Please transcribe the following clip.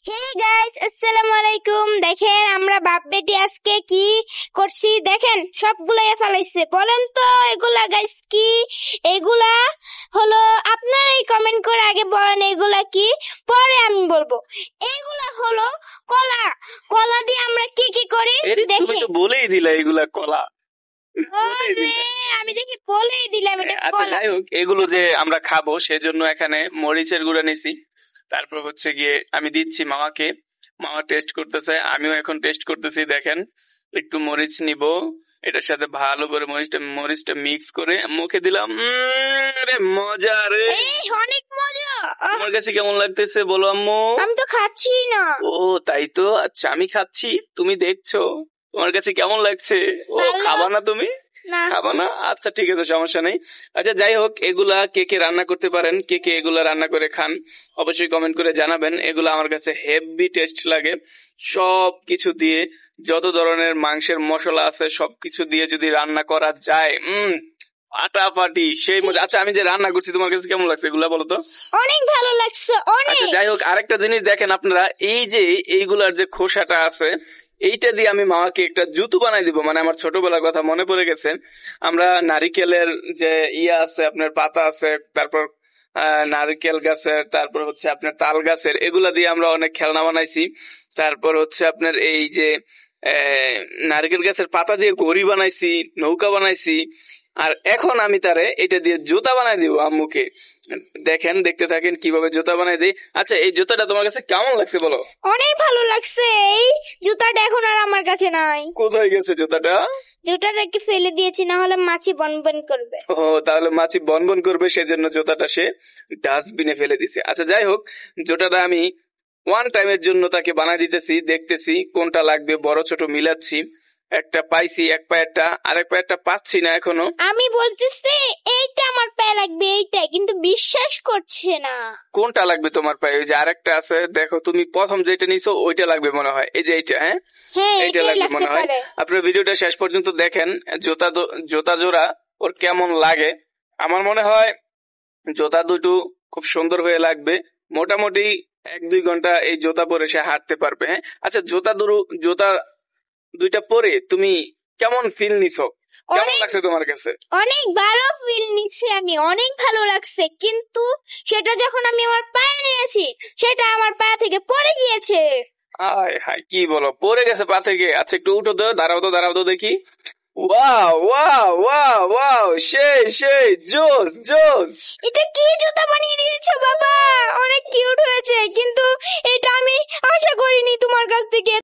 Hey guys, আসসালামু আলাইকুম। দেখেন আমরা বাপ বেটি আজকে কি করছি, দেখেন সবগুলো ফেলাইছে। বলেন তো এগুলা গাইস কি? এগুলা হলো, আপনারাই কমেন্ট করে আগে বলেন এগুলা কি, পরে আমি বলবো। এগুলা হলো কলা। কলা দিয়ে আমরা কি কি করি তুমি দেখেন। তো বলেই দিলা এগুলা কলা। আমি দেখি বলেই দিলাম এটা আচ্ছা কলা। যাই হোক, এগুলো যে আমরা খাবো সেজন্য এখানে মরিচের গুঁড়া নিছি। তারপর হচ্ছে গিয়ে আমি দিচ্ছি মামাকে, মামা টেস্ট করতেছে, আমিও এখন টেস্ট করতেছি। দেখেন একটু মরিচ নিব, এটার সাথে ভালো করে মরিচটা মিক্স করে মুখে দিলাম। রে মজা রে, অনেক মজা। তোমার কাছে কেমন লাগতেছে বলো আম্মু? আমি তো খাচ্ছি না। ও তাই তো, আচ্ছা আমি খাচ্ছি, তুমি দেখছো, তোমার কাছে কেমন লাগছে? ও খাবা না তুমি? খাবা না? আচ্ছা ঠিক আছে, সমস্যা নেই। আচ্ছা যাই হোক, এগুলা কে কে রান্না করতে পারেন, কে কে এগুলা রান্না করে খান, অবশ্যই কমেন্ট করে জানাবেন। এগুলা আমার কাছে হেভি টেস্ট লাগে। সব কিছু দিয়ে, যত ধরনের মাংসের মশলা আছে সবকিছু দিয়ে যদি রান্না করা যায়, ফাটাফাটি সেই মজা। আচ্ছা আমি যে রান্না করছি তোমার কাছে কেমন লাগছে এগুলা বলো তো? অনেক ভালো লাগছে, অনেক। আচ্ছা যাই হোক, আরেকটা জিনিস দেখেন আপনারা, এই যে এইগুলার যে খোসাটা আছে, এইটা দিয়ে আমি মামাকে একটা জুতো বানাই দিব। মানে আমার ছোটবেলার কথা মনে পড়ে গেছে। আমরা নারিকেলের যে আছে, আপনার পাতা আছে, তারপর নারকেল গাছের, তারপর হচ্ছে আপনার তাল গাছের, এগুলা দিয়ে আমরা অনেক খেলনা বানাইছি। তারপর হচ্ছে আপনার এই যে নারকেল গাছের পাতা দিয়ে ঘড়ি বানাইছি, নৌকা বানাইছি। আর এখন আমি তারে এটা দিয়ে জুতা বানাই দিব আম্মুকে। দেখেন, দেখতে থাকেন কিভাবে জুতা বানাই দিই। আচ্ছা এই জুতাটা তোমার কাছে কেমন লাগছে বলো? অনেক ভালো লাগছে। এই জুতাটা এখন আর আমার কাছে নাই। কোথায় গেছে জুতাটা? জুতাটাকে ফেলে দিয়েছি, না হলে মাছি বনবন করবে। ও তাহলে মাছি বনবন করবে, সেজন্য জুতাটা সে ডাস্টবিনে ফেলে দিছে। আচ্ছা যাই হোক, জুতাটা আমি ওয়ান টাইমের জন্য তাকে বানাই দিতেছি, দেখতেছি কোনটা লাগবে, বড় ছোট মিলাচ্ছি। একটা পাইছি, এক পায়েরটা, আরেক পায়েরটা পাচ্ছি না এখনো। আমি বলতেছি এইটা আমার পায়ে লাগবে, এইটাই, কিন্তু বিশ্বাস করছে না। কোনটা লাগবে তোমার পায়ে? ওই যে আরেকটা আছে, দেখো তুমি প্রথম যেটা নিছো ওইটা লাগবে মনে হয়। এই যে এইটা, হ্যাঁ এইটা লাগবে মনে হয়। আপনার ভিডিওটা শেষ পর্যন্ত দেখেন, জুতা জোড়া ওর কেমন লাগে। আমার মনে হয় জুতা দুটো খুব সুন্দর হয়ে লাগবে। মোটামুটি 1-2 ঘন্টা এই জুতা পরে সে হাঁটতে পারবে। হ্যাঁ আচ্ছা, জুতা দুইটা পরে তুমি কেমন ফিল নিছো, কেমন লাগছে তোমার কাছে? অনেক ভালো ফিল নিচ্ছি আমি, অনেক ভালো লাগছে। কিন্তু সেটা যখন আমি আমার পায়ে নিয়েছি, সেটা আমার পা থেকে পড়ে গিয়েছে। আয় হায়, কি বলো, পড়ে গেছে পা থেকে? আচ্ছা একটু উঠো তো, দাঁড়াও তো দেখি। ওয়াও ওয়াও ওয়াও ওয়াও, সেই জোস জোস। এটা কি জুতা বানিয়ে দিয়েছো বাবা, অনেক কিউট হয়েছে, কিন্তু এটা আমি আশা করিনি তোমার কাছ থেকে।